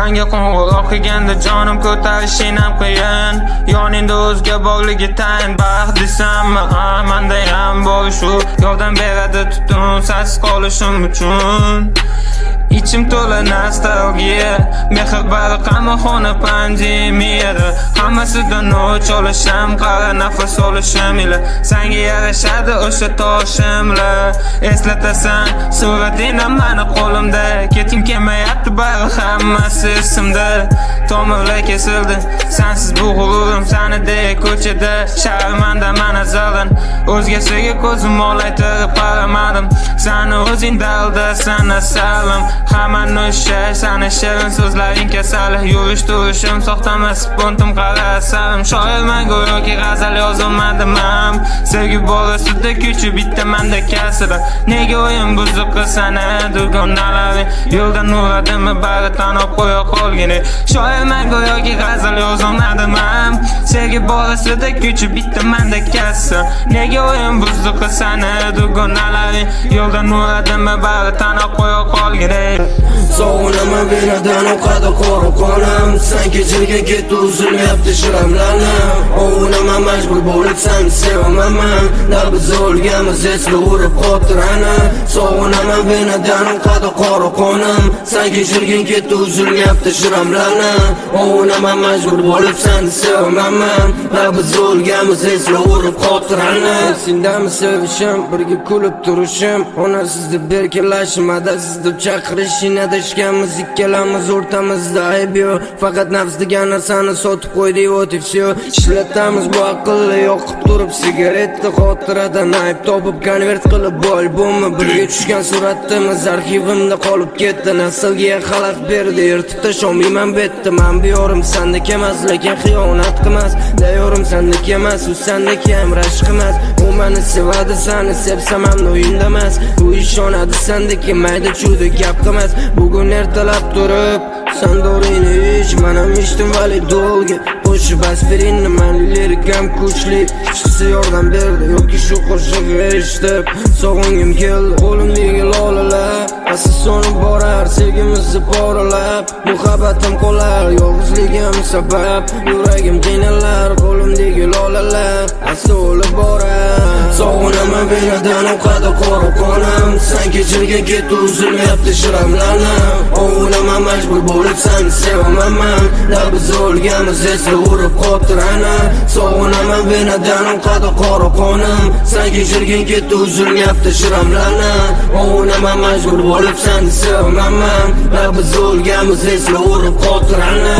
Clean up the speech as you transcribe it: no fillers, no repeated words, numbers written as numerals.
Sanga qo'ng'iroq qilganda jonim ko'tarishing ham qiyin. Yoningda o'zga borligi tayin. Baxt desammi, mendayam bor shu. Yordam beradi tutun sensiz qolishim uchun. İçim to'la nostalgiya, mehr bari qamoqxona pandemiyada. Hammasidan o'ch olishim, qara nafas olishim ila senga yarashadi o'sha toshimlar. Eslatasan suratingni mani qo'limda, ketim kelmayapti bari hammasi esimda. Tomirlar kesildi, sensiz bu g'ururim sanidek ko'chada. Sharmandaman azaldan, o'zgasiga ko'zim olaytirib qaramadim. Seni o'zingda aldasan asalim. Hamma o'sha sani shirin so'zlaring kasali. Yurish turishim soxtamas, pontim qarasalim. Shoirman go'yoki g'azal yozolmadim ham. Sevgi borasida kuchi bitta menda kasra. Nega o'yin buzuq qilsana dugonalaring? Yo'ldan uradimi bari tanib qo'ya qolgini. Shoirman go'yoki g'azal yozolmadim ham. Sevgi borasida kuchi bitta menda kasra. Nega o'yin buzuq qilsana dugonalaring? Yo'ldan uradimi bari tanib qo'ya qolgini. Sog'inaman venadan oqadi qora qonim. Sen kechirgan ketdi uzilmayapti shiramlarim. Ovunaman majbur bo'lib seni sevaman. Biz o'lganmiz esli urib xotirani. Sog'inaman venadan oqadi qora qonim. Sen kechirgan ketdi uzilmayapti shiramlarim. Ovunaman majbur bo'lib seni sevaman. Biz o'lganmiz esli urib xotirani. Sendami sevishim, birga kulib turishim. Onasiz deb berkilashim, adasiz deb chaqirishing. Adashganmiz ikkalamiz o'rtamizda ayb yo'q. Faqat nafs degan narsani sotib qo'ydik, вот и всё. Ishlatamiz bu aqlli yoqib turib sigaretni. Xotiradan ayb topib konvert qilib bu albomni. Birga tushgan suratimiz arxivimda qolib ketdi. Naslga xalaq berdi, yirtib tasholmayman betdi. Men biyorim sendek emas, lekin xiyonat qilmas. Dayorim sendek emas, u sendek ham rashq emas. U meni sevadi, seni sevsam ham o'yinda emas. U ishonadi sendek mayda chuda gap qilmas. Bugun ertalab turib sen dorini ich, men ham ichdim vali dolga. Qo'shib aspirinni, meni lirikam kuchli. Chiqsa yordam berdi yoki shu qo'shig'i eshitib sog'ingim keldi. Qo'limdagi lolalar asl so'nib borar, sevgimizni poralab. Muhabbatim qolar, yolg'izligim sabab. Yuragim qiynalar, qo'limdagi lolalar asl o'lib borar. Sog'inaman venadan oqadi qora qonim. Sen kechirgan ketdi uzilmayapti shiramlarim. Ovunaman majbur bo'lib seni sevaman. Biz o'lganmiz esli urib xotirani. Sog'inaman venadan oqadi qora qonim. Sen kechirgan ketdi uzilmayapti shiramlarim. Ovunaman majbur bo'lib seni sevaman. Biz o'lganmiz esli urib xotirani.